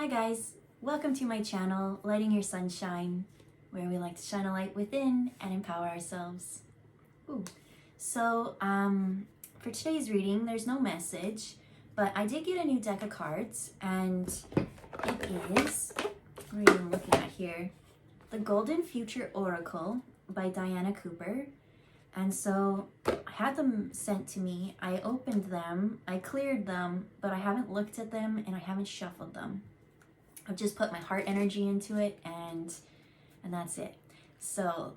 Hi guys, welcome to my channel, Lighting Your Sunshine, where we like to shine a light within and empower ourselves. So for today's reading, there's no message, but I did get a new deck of cards, and it is, what are you looking at here? The Golden Future Oracle by Diana Cooper. And so I had them sent to me, I opened them, I cleared them, but I haven't looked at them and I haven't shuffled them. I've just put my heart energy into it and that's it. So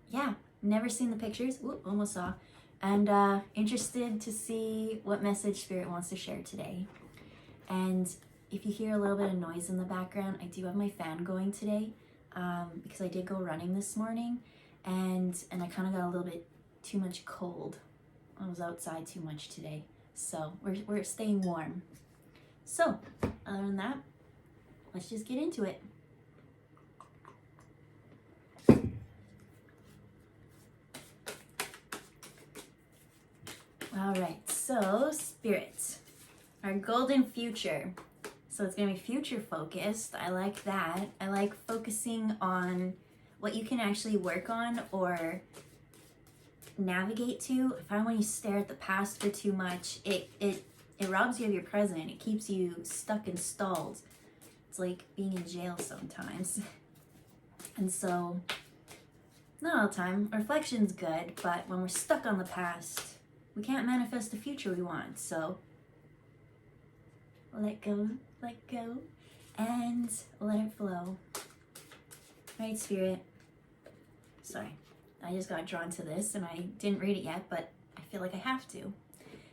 yeah, never seen the pictures, almost saw, and interested to see what message Spirit wants to share today. And if you hear a little bit of noise in the background, I do have my fan going today because I did go running this morning. And I kind of got a little bit too much cold. I was outside too much today. So we're staying warm. So other than that, let's just get into it. All right, so Spirit, our golden future. So it's gonna be future focused. I like that. I like focusing on what you can actually work on or navigate to. I find when you stare at the past for too much, it robs you of your present. It keeps you stuck and stalled. It's like being in jail sometimes. And so, not all the time. Reflection's good, but when we're stuck on the past, we can't manifest the future we want. So, let go, and let it flow. Right, Spirit? Sorry, I just got drawn to this and I didn't read it yet, but I feel like I have to.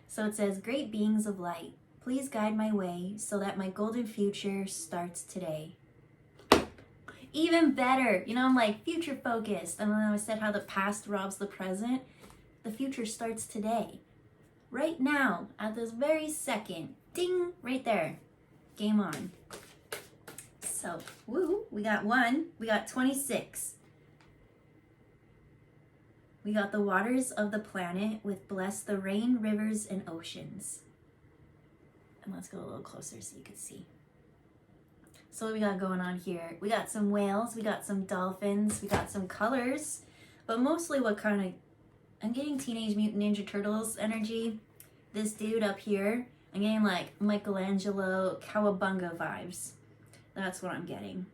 So it says, great beings of light, please guide my way so that my golden future starts today. Even better, you know, I'm like future focused. And then I said how the past robs the present. The future starts today. Right now, at this very second. Ding, right there. Game on. So, we got 1, we got 26. We got the waters of the planet with bless the rain, rivers, and oceans. And let's go a little closer so you can see. So what we got going on here? We got some whales, we got some dolphins, we got some colors, but mostly I'm getting Teenage Mutant Ninja Turtles energy. This dude up here, I'm getting like Michelangelo, Cowabunga vibes. That's what I'm getting.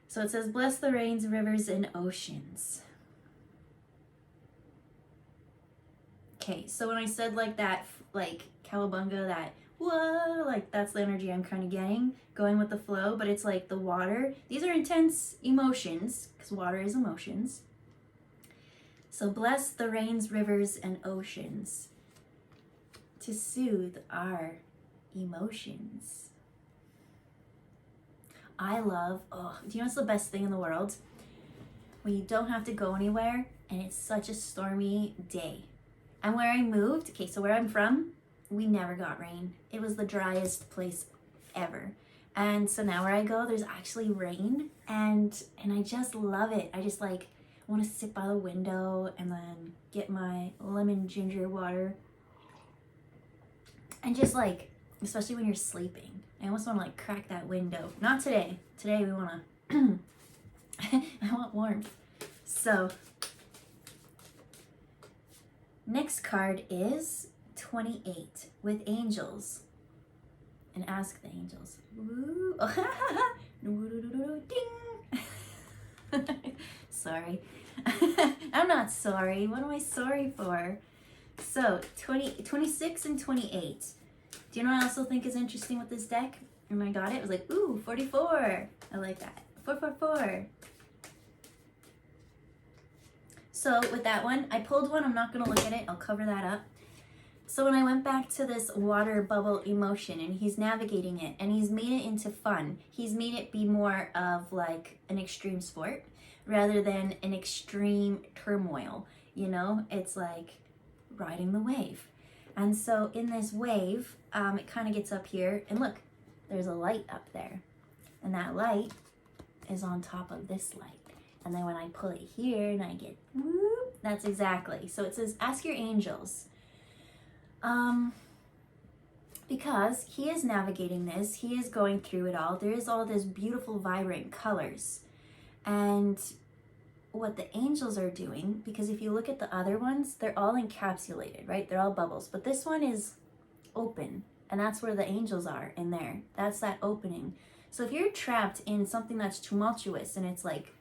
So it says, bless the rains, rivers, and oceans. Okay, so when I said like that, like Cowabunga, that whoa, like that's the energy I'm kind of getting, going with the flow, but it's like the water. These are intense emotions, because water is emotions. So bless the rains, rivers, and oceans to soothe our emotions. I love, do you know what's the best thing in the world? When you don't have to go anywhere and it's such a stormy day. And where I moved, okay, so where I'm from, we never got rain. It was the driest place ever. And so now where I go, there's actually rain, and I just love it. I just like want to sit by the window and then get my lemon ginger water. And just like, especially when you're sleeping, I almost want to like crack that window. Not today. Today we want to, I want warmth. So, next card is 28 with angels. And ask the angels. Woo. Ding. Sorry. I'm not sorry. What am I sorry for? So 26 and 28. Do you know what I also think is interesting with this deck? When I got it, it was like, ooh, 44. I like that. 444. So with that one, I pulled one. I'm not going to look at it. I'll cover that up. So when I went back to this water bubble emotion, and he's navigating it, and he's made it into fun. He's made it be more of like an extreme sport rather than an extreme turmoil. You know, it's like riding the wave. And so in this wave, it kind of gets up here, and look, there's a light up there. And that light is on top of this light. And then when I pull it here and I get whoop, that's exactly. So it says, ask your angels. because he is navigating this, he is going through it all. There is all this beautiful, vibrant colors. And what the angels are doing, because if you look at the other ones, they're all encapsulated, right? They're all bubbles. But this one is open, and that's where the angels are in there. That's that opening. So if you're trapped in something that's tumultuous and it's like,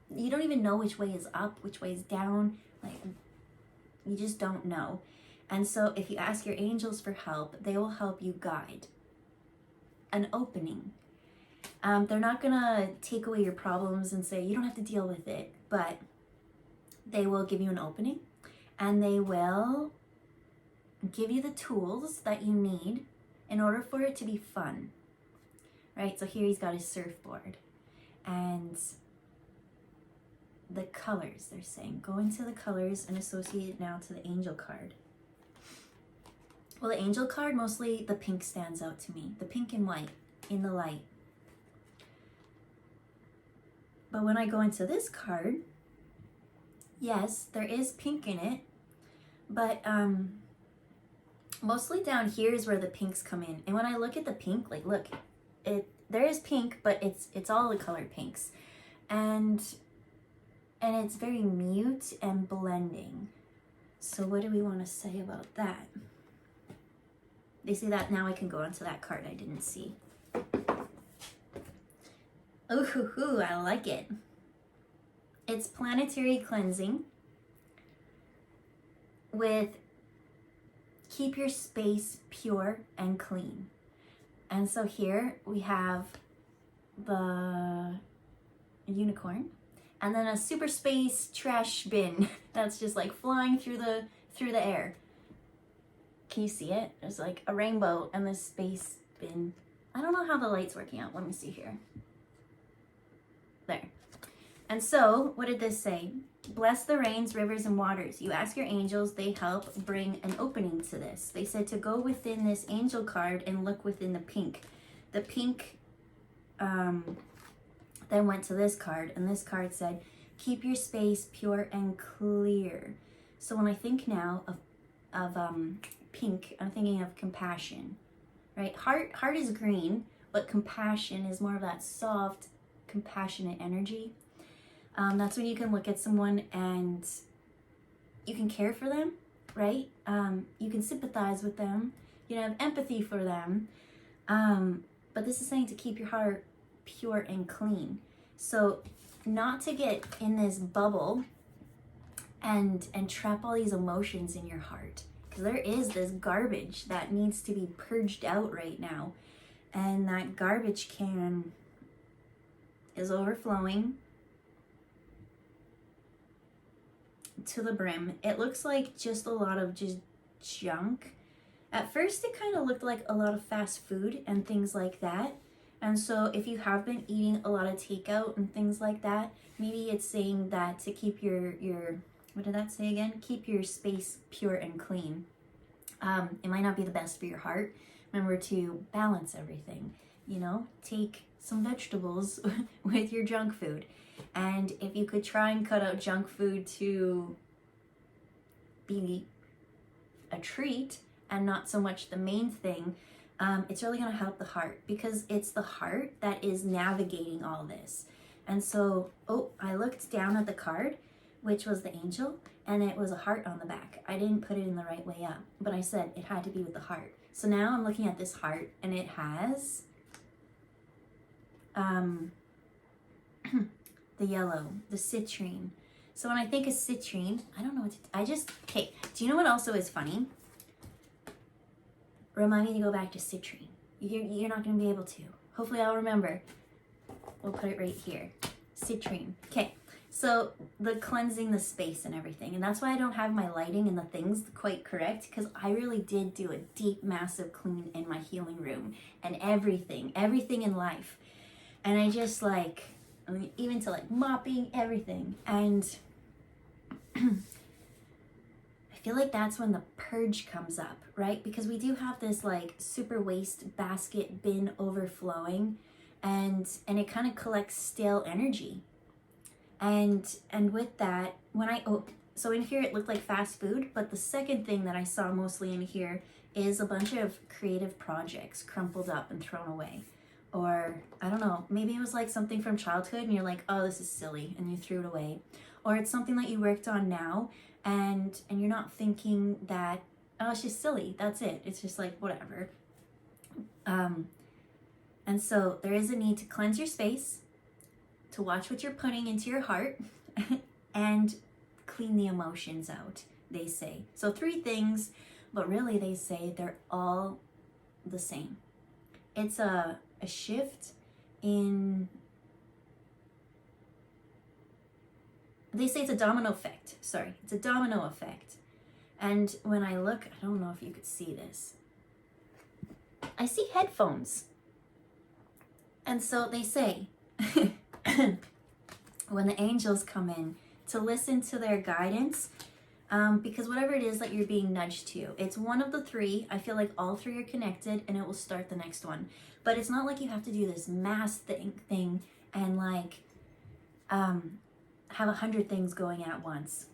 you don't even know which way is up, which way is down, like you just don't know. And so if you ask your angels for help, they will help you guide an opening. They're not gonna take away your problems and say you don't have to deal with it, but they will give you an opening, and they will give you the tools that you need in order for it to be fun, right? So here he's got his surfboard, and the colors, they're saying, go into the colors and associate it now to the angel card. Well, the angel card, mostly the pink stands out to me, the pink and white in the light. But when I go into this card, yes, there is pink in it, but mostly down here is where the pinks come in. And when I look at the pink, like look, there is pink, but it's all the colored pinks. And it's very mute and blending. So what do we want to say about that? They say that now I can go onto that card I didn't see. Ooh, I like it. It's planetary cleansing with keep your space pure and clean. And so here we have the unicorn, and then a super space trash bin that's just like flying through the air. Can you see it? There's like a rainbow and this space bin. I don't know how the light's working out. Let me see here. There. And so, what did this say? Bless the rains, rivers, and waters. You ask your angels, they help bring an opening to this. They said to go within this angel card and look within the pink. The pink then went to this card, and this card said, keep your space pure and clear. So when I think now of pink, I'm thinking of compassion, right? Heart is green, but compassion is more of that soft, compassionate energy. That's when you can look at someone and you can care for them, right? You can sympathize with them. You have empathy for them. But this is saying to keep your heart pure and clean. So not to get in this bubble and trap all these emotions in your heart. Because there is this garbage that needs to be purged out right now. And that garbage can is overflowing to the brim. It looks like just a lot of just junk. At first it kind of looked like a lot of fast food and things like that. And so if you have been eating a lot of takeout and things like that, maybe it's saying that to keep your what did that say again? Keep your space pure and clean. It might not be the best for your heart. Remember to balance everything, you know, take some vegetables with your junk food. And if you could try and cut out junk food to be a treat and not so much the main thing, it's really going to help the heart, because it's the heart that is navigating all this. And so, I looked down at the card, which was the angel, and it was a heart on the back. I didn't put it in the right way up, but I said it had to be with the heart. So now I'm looking at this heart, and it has the yellow, the citrine. So when I think of citrine, I don't know what to, okay, do you know what also is funny? Remind me to go back to citrine. You're not going to be able to. Hopefully I'll remember. We'll put it right here. Citrine. Okay, so the cleansing the space and everything. And that's why I don't have my lighting and the things quite correct, because I really did do a deep, massive clean in my healing room and everything in life. And I just even to mopping everything. And I feel like that's when the purge comes up, right? Because we do have this super waste basket bin overflowing, and it kind of collects stale energy. And with that, when so in here it looked like fast food, but the second thing that I saw mostly in here is a bunch of creative projects crumpled up and thrown away. Or I don't know, maybe it was like something from childhood and you're like, oh, this is silly, and you threw it away. Or it's something that you worked on now and you're not thinking that, oh, it's just silly, that's it, it's just like whatever. And so there is a need to cleanse your space, to watch what you're putting into your heart, and clean the emotions out, they say. So 3 things, but really they say they're all the same. It's a shift in, they say it's a domino effect. Sorry, it's a domino effect. And when I look, I don't know if you could see this. I see headphones. And so they say, when the angels come in, to listen to their guidance, because whatever it is that you're being nudged to, it's one of the 3. I feel like all 3 are connected and it will start the next one. But it's not like you have to do this mass thing and like have 100 things going at once.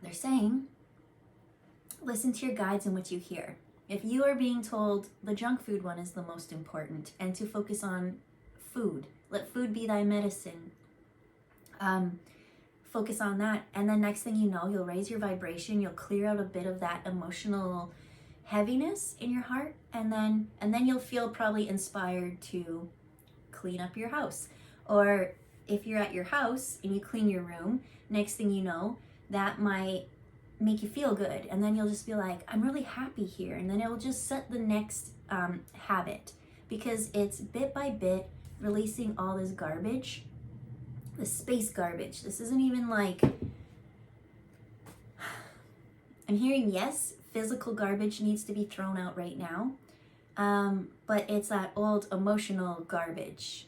They're saying, listen to your guides and what you hear. If you are being told the junk food one is the most important, and to focus on food, let food be thy medicine, focus on that, and then next thing you know, you'll raise your vibration, you'll clear out a bit of that emotional heaviness in your heart, and then you'll feel probably inspired to clean up your house. Or if you're at your house and you clean your room, next thing you know, that might make you feel good, and then you'll just be like, I'm really happy here, and then it will just set the next habit, because it's bit by bit releasing all this garbage, the space garbage. This isn't even like, I'm hearing, yes, physical garbage needs to be thrown out right now, but it's that old emotional garbage.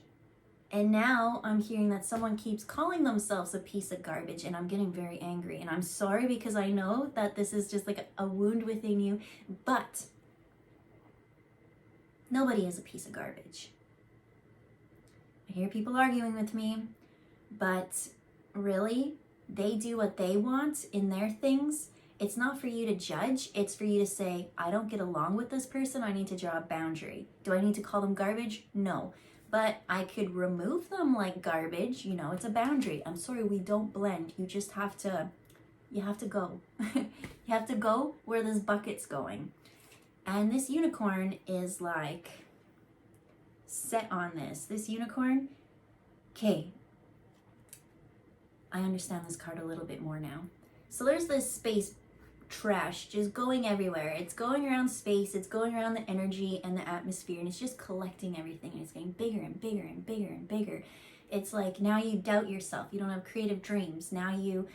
And now I'm hearing that someone keeps calling themselves a piece of garbage, and I'm getting very angry. And I'm sorry, because I know that this is just like a wound within you, but nobody is a piece of garbage. I hear people arguing with me, but really, they do what they want in their things. It's not for you to judge. It's for you to say, I don't get along with this person. I need to draw a boundary. Do I need to call them garbage? No. But I could remove them like garbage. You know, it's a boundary. I'm sorry, we don't blend. You just have to, you have to go. You have to go where this bucket's going. And this unicorn is like set on this. This unicorn, okay, I understand this card a little bit more now. So there's this space trash just going everywhere. It's going around space, it's going around the energy and the atmosphere, and it's just collecting everything, and it's getting bigger and bigger and bigger and bigger. It's like now you doubt yourself, you don't have creative dreams. Now you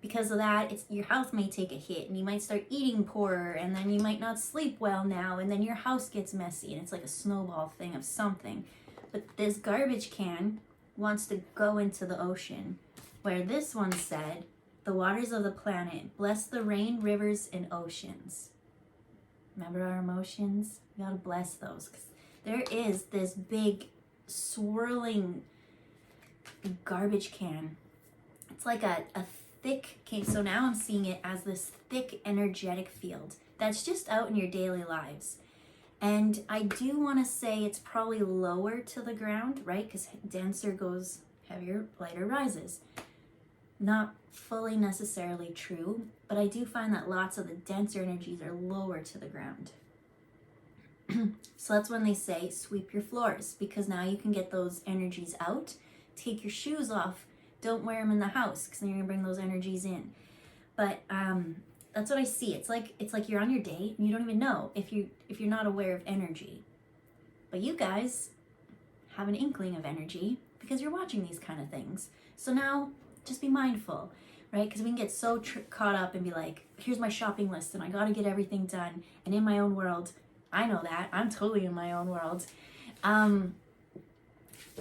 because of that, it's your health may take a hit, and you might start eating poorer, and then you might not sleep well now, and then your house gets messy, and it's like a snowball thing of something. But this garbage can wants to go into the ocean, where this one said, the waters of the planet, bless the rain, rivers, and oceans. Remember our emotions? We gotta bless those, because there is this big swirling garbage can. It's like a thick, okay, so now I'm seeing it as this thick energetic field that's just out in your daily lives. And I do want to say it's probably lower to the ground, right? Because denser goes heavier, lighter rises. Not fully necessarily true, but I do find that lots of the denser energies are lower to the ground. So that's when they say sweep your floors, because now you can get those energies out. Take your shoes off. Don't wear them in the house, because then you're gonna bring those energies in. But that's what I see. It's like you're on your date and you don't even know if you're not aware of energy. But you guys have an inkling of energy because you're watching these kind of things. So now just be mindful, right? Because we can get so caught up and be like, here's my shopping list and I got to get everything done. And in my own world, I know that. I'm totally in my own world. And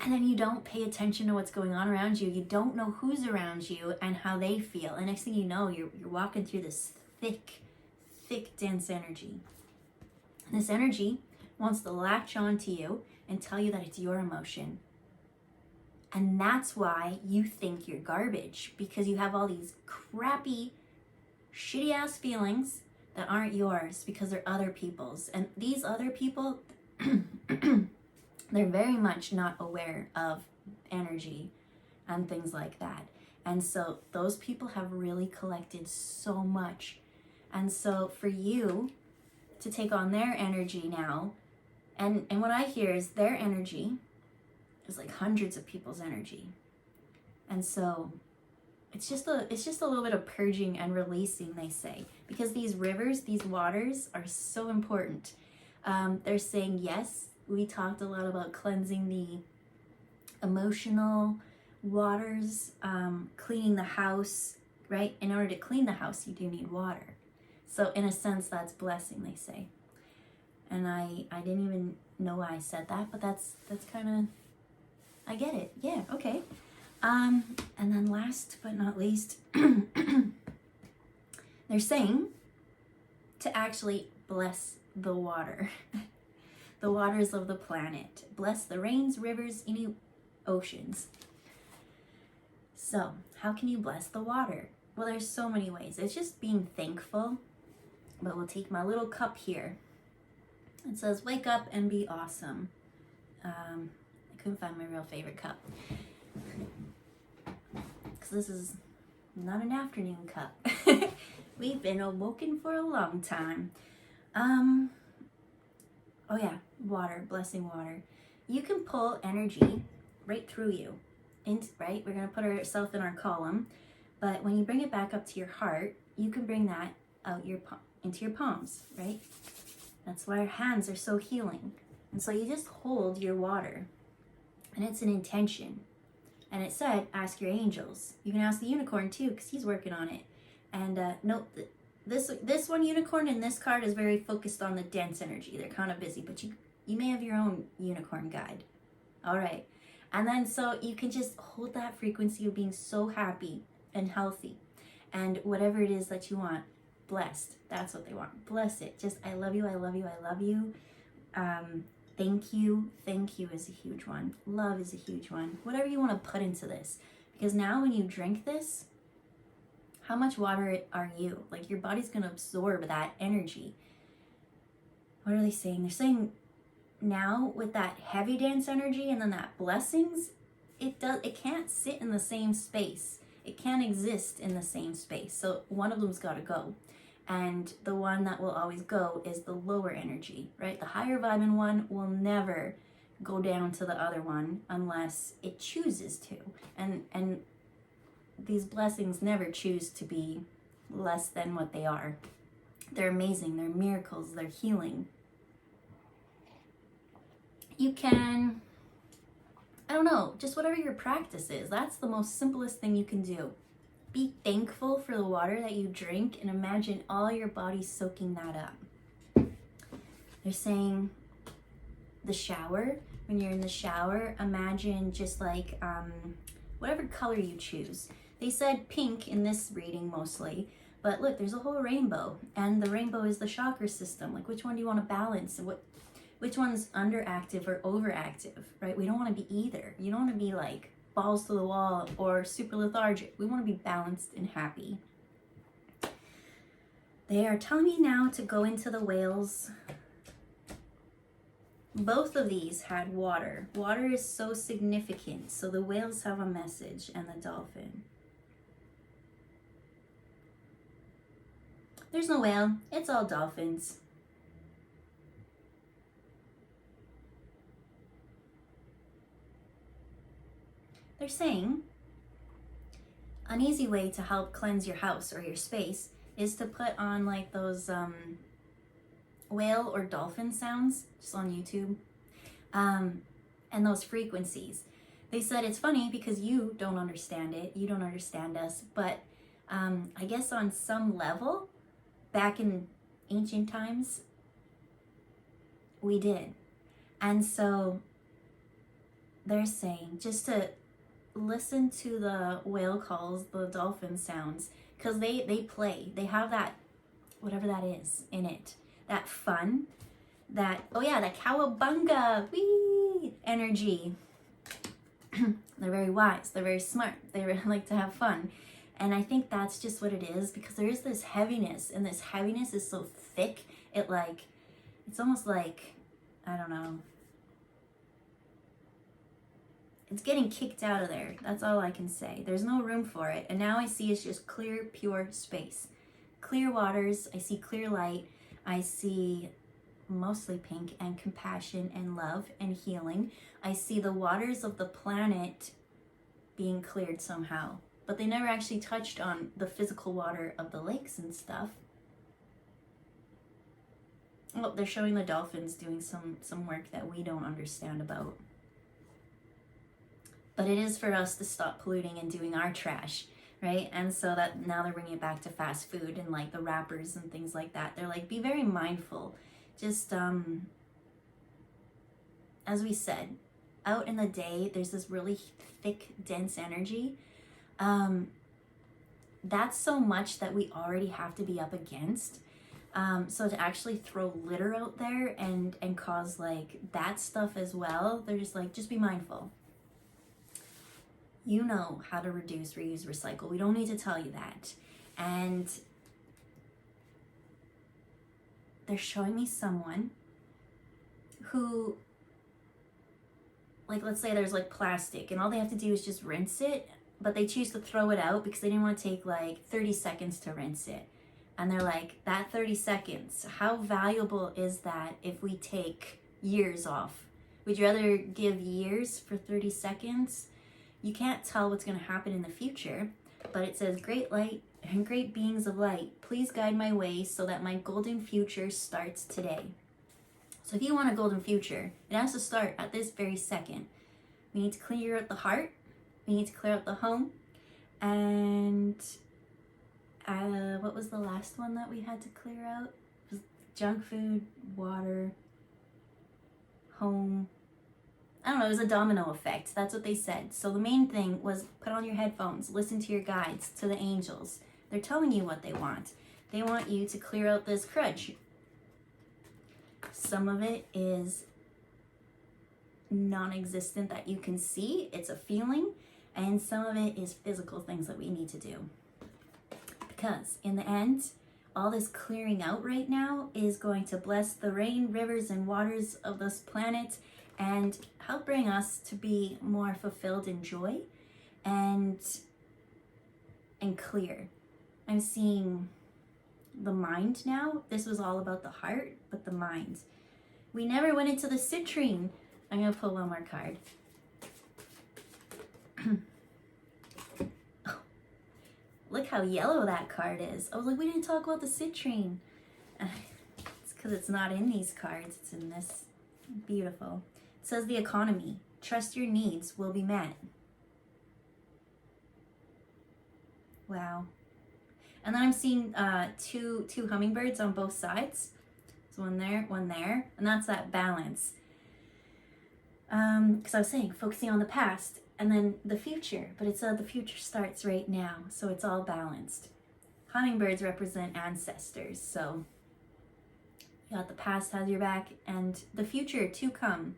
then you don't pay attention to what's going on around you. You don't know who's around you and how they feel. And next thing you know, you're walking through this thick, dense energy. And this energy wants to latch onto you and tell you that it's your emotion. And that's why you think you're garbage, because you have all these crappy, shitty ass feelings that aren't yours because they're other people's. And these other people, they're very much not aware of energy and things like that. And so those people have really collected so much. And so for you to take on their energy now, and what I hear is their energy is like hundreds of people's energy. And so it's just a little bit of purging and releasing, they say, because these rivers, these waters are so important. They're saying, yes, we talked a lot about cleansing the emotional waters, cleaning the house, right? In order to clean the house, you do need water. So in a sense, that's blessing, they say. And I didn't even know why I said that, but that's kind of, I get it. Yeah, okay. And then last but not least, they're saying to actually bless the water, the waters of the planet. Bless the rains, rivers, any oceans. So how can you bless the water? Well, there's so many ways. It's just being thankful. But we'll take my little cup here. It says, wake up and be awesome. I couldn't find my real favorite cup, because this is not an afternoon cup. We've been awoken for a long time. Oh yeah, water, blessing water. You can pull energy right through you. Right? We're going to put ourselves in our column. But when you bring it back up to your heart, you can bring that out into your palms, right? That's why our hands are so healing. And so you just hold your water, and it's an intention. And it said, ask your angels. You can ask the unicorn too, because he's working on it. And note that this one unicorn in this card is very focused on the dense energy. They're kind of busy, but you may have your own unicorn guide. All right. And then so you can just hold that frequency of being so happy and healthy, and whatever it is that you want, blessed. That's what they want. Bless it. Just, I love you, I love you, I love you. Thank you. Thank you is a huge one. Love is a huge one. Whatever you want to put into this. Because now when you drink this, how much water are you? Like, your body's going to absorb that energy. What are they saying? They're saying now with that heavy dance energy and then that blessings, it can't sit in the same space. It can't exist in the same space. So one of them's got to go. And the one that will always go is the lower energy, right? The higher vibing one will never go down to the other one unless it chooses to. And these blessings never choose to be less than what they are. They're amazing. They're miracles. They're healing. You can, I don't know, just whatever your practice is. That's the most simplest thing you can do. Be thankful for the water that you drink and imagine all your body soaking that up. They're saying the shower, when you're in the shower, imagine just like whatever color you choose. They said pink in this reading mostly, but look, there's a whole rainbow, and the rainbow is the chakra system. Like, which one do you want to balance? Which one's underactive or overactive, right? We don't want to be either. You don't want to be like balls to the wall or super lethargic. We want to be balanced and happy. They are telling me now to go into the whales. Both of these had water. Water is so significant. So the whales have a message, and the dolphin. There's no whale. It's all dolphins. They're saying an easy way to help cleanse your house or your space is to put on like those whale or dolphin sounds just on YouTube, and those frequencies. They said it's funny because you don't understand it, you don't understand us, but I guess on some level, back in ancient times, we did. And so they're saying just to listen to the whale calls, the dolphin sounds, because they play. They have that, whatever that is in it, that fun, that, oh yeah, that cowabunga, wee energy. They're very wise. They're very smart. They really like to have fun. And I think that's just what it is, because there is this heaviness, and this heaviness is so thick. It's almost like, I don't know. It's getting kicked out of there. That's all I can say. There's no room for it. And now I see it's just clear, pure space. Clear waters. I see clear light. I see mostly pink and compassion and love and healing. I see the waters of the planet being cleared somehow. But they never actually touched on the physical water of the lakes and stuff. Oh, they're showing the dolphins doing some work that we don't understand about. But it is for us to stop polluting and doing our trash, right? And so that now they're bringing it back to fast food and like the wrappers and things like that. They're like, be very mindful. Just, as we said, out in the day, there's this really thick, dense energy. That's so much that we already have to be up against. So to actually throw litter out there and cause like that stuff as well, they're just like, just be mindful. You know how to reduce, reuse, recycle. We don't need to tell you that. And they're showing me someone who, like, let's say there's like plastic and all they have to do is just rinse it, but they choose to throw it out because they didn't want to take like 30 seconds to rinse it. And they're like, that 30 seconds, how valuable is that if we take years off? Would you rather give years for 30 seconds? You can't tell what's going to happen in the future, but it says, great light and great beings of light, please guide my way so that my golden future starts today. So if you want a golden future, it has to start at this very second. We need to clear out the heart. We need to clear out the home. And what was the last one that we had to clear out? It was junk food, water, home. I don't know, it was a domino effect. That's what they said. So the main thing was put on your headphones, listen to your guides, to the angels. They're telling you what they want. They want you to clear out this crutch. Some of it is non-existent that you can see. It's a feeling. And some of it is physical things that we need to do. Because in the end, all this clearing out right now is going to bless the rain, rivers, and waters of this planet and help bring us to be more fulfilled in joy and clear. I'm seeing the mind now. This was all about the heart, but the mind. We never went into the citrine. I'm going to pull one more card. Oh, look how yellow that card is. I was like, we didn't talk about the citrine. It's because it's not in these cards. It's in this. Beautiful. It says the economy. Trust your needs will be met. Wow. And then I'm seeing two hummingbirds on both sides. So one there, and that's that balance. Because I was saying, focusing on the past and then the future, but it said the future starts right now, so it's all balanced. Hummingbirds represent ancestors, so you got the past has your back and the future to come.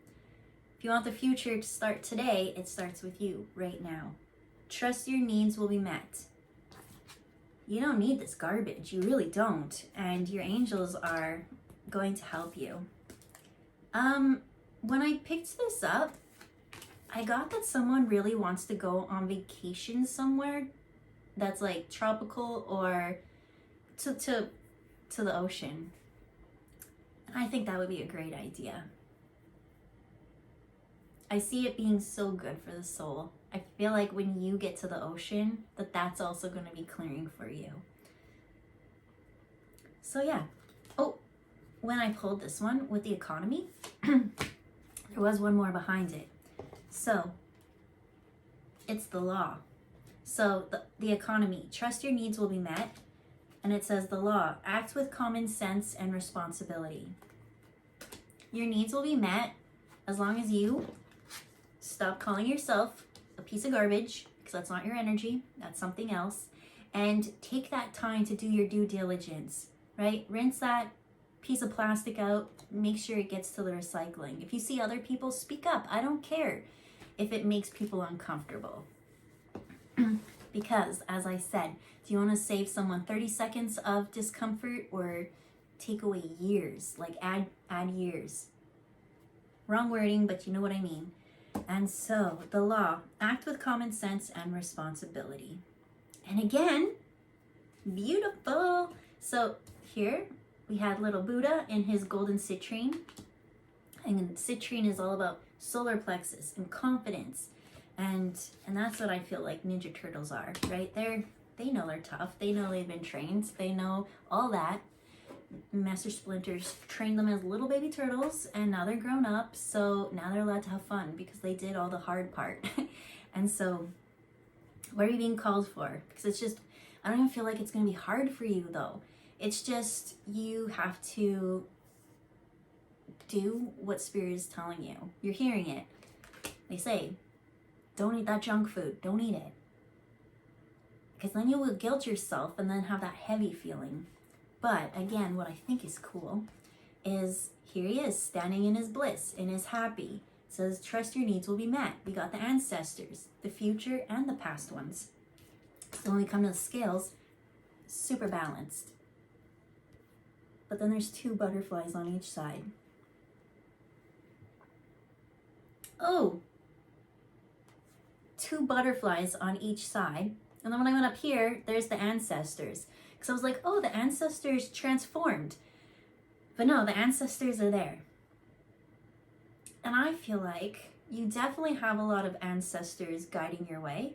If you want the future to start today, it starts with you right now. Trust your needs will be met. You don't need this garbage. You really don't. And your angels are going to help you. When I picked this up, I got that someone really wants to go on vacation somewhere that's like tropical or to the ocean. And I think that would be a great idea. I see it being so good for the soul. I feel like when you get to the ocean, that's also going to be clearing for you. So yeah. Oh, when I pulled this one with the economy, there was one more behind it. So it's the law. So the economy, trust your needs will be met. And it says the law, act with common sense and responsibility. Your needs will be met as long as you stop calling yourself a piece of garbage, because that's not your energy, that's something else, and take that time to do your due diligence, right? Rinse that piece of plastic out, make sure it gets to the recycling. If you see other people, speak up. I don't care. if it makes people uncomfortable. Because, as I said, do you want to save someone 30 seconds of discomfort or take away years? Like add years. Wrong wording, but you know what I mean. And so, the law, act with common sense and responsibility. And again, beautiful. So here we had little Buddha in his golden citrine. And citrine is all about solar plexus and confidence. And that's what I feel like Ninja Turtles are, right? They know they're tough. They know they've been trained. They know all that. Master Splinters trained them as little baby turtles, and now they're grown up, so now they're allowed to have fun because they did all the hard part. And so, what are you being called for? Because it's just, I don't even feel like it's going to be hard for you, though. It's just, you have to do what Spirit is telling you. You're hearing it. They say, don't eat that junk food. Don't eat it. Because then you will guilt yourself and then have that heavy feeling. But again, what I think is cool is here he is standing in his bliss, in his happy. It says, trust your needs will be met. We got the ancestors, the future and the past ones. So when we come to the scales, super balanced. But then there's 2 butterflies on each side. Oh, 2 butterflies on each side. And then when I went up here, there's the ancestors. Because I was like, oh, the ancestors transformed. But no, the ancestors are there. And I feel like you definitely have a lot of ancestors guiding your way.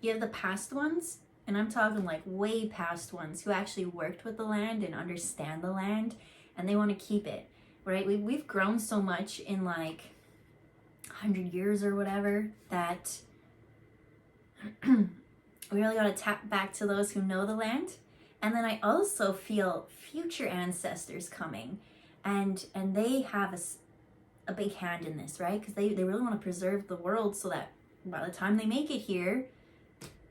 You have the past ones, and I'm talking like way past ones who actually worked with the land and understand the land, and they want to keep it, right? We've grown so much in like 100 years or whatever that we really got to tap back to those who know the land. And then I also feel future ancestors coming, and they have a big hand in this, right? Because they really want to preserve the world so that by the time they make it here,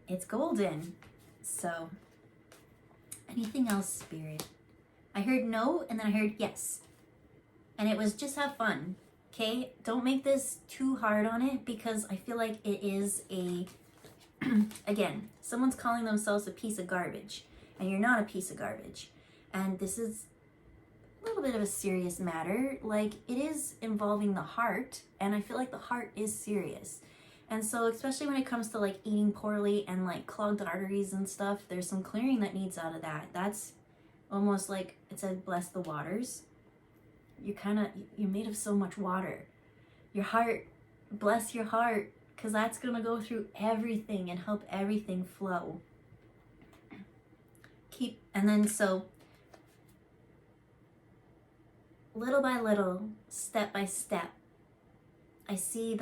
it's golden. So, anything else, Spirit? I heard no, and then I heard yes. And it was just have fun, okay? Don't make this too hard on it, because I feel like it is a, again, someone's calling themselves a piece of garbage, and you're not a piece of garbage. And this is a little bit of a serious matter. Like, it is involving the heart, and I feel like the heart is serious. And so, especially when it comes to like eating poorly and like clogged arteries and stuff, there's some clearing that needs out of that. That's almost like it said, bless the waters. You're made of so much water. Your heart, bless your heart, because that's going to go through everything and help everything flow. And then so, little by little, step by step, I see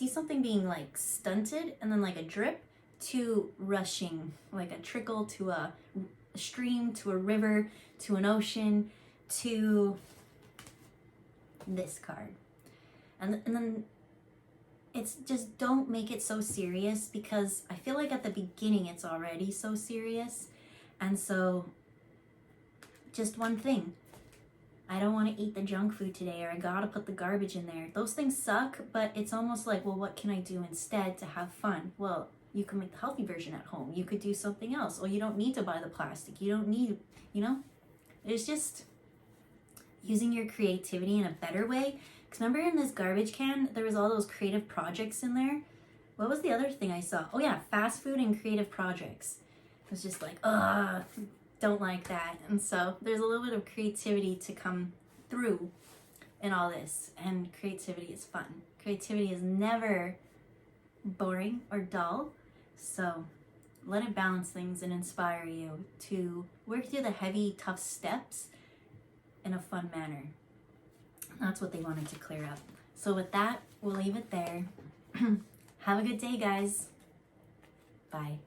something being like stunted, and then like a drip to rushing, like a trickle to a stream, to a river, to an ocean, to this card. And then it's just, don't make it so serious, because I feel like at the beginning it's already so serious. And so just one thing. I don't want to eat the junk food today, or I gotta put the garbage in there. Those things suck, but it's almost like, well, what can I do instead to have fun? Well, you can make the healthy version at home. You could do something else. Or you don't need to buy the plastic. You don't need, it's just using your creativity in a better way. Because remember in this garbage can, there was all those creative projects in there? What was the other thing I saw? Oh yeah, fast food and creative projects. It was just like, don't like that. And so there's a little bit of creativity to come through in all this, and creativity is fun. Creativity is never boring or dull, so let it balance things and inspire you to work through the heavy, tough steps in a fun manner. That's what they wanted to clear up. So with that, we'll leave it there. Have a good day, guys. Bye.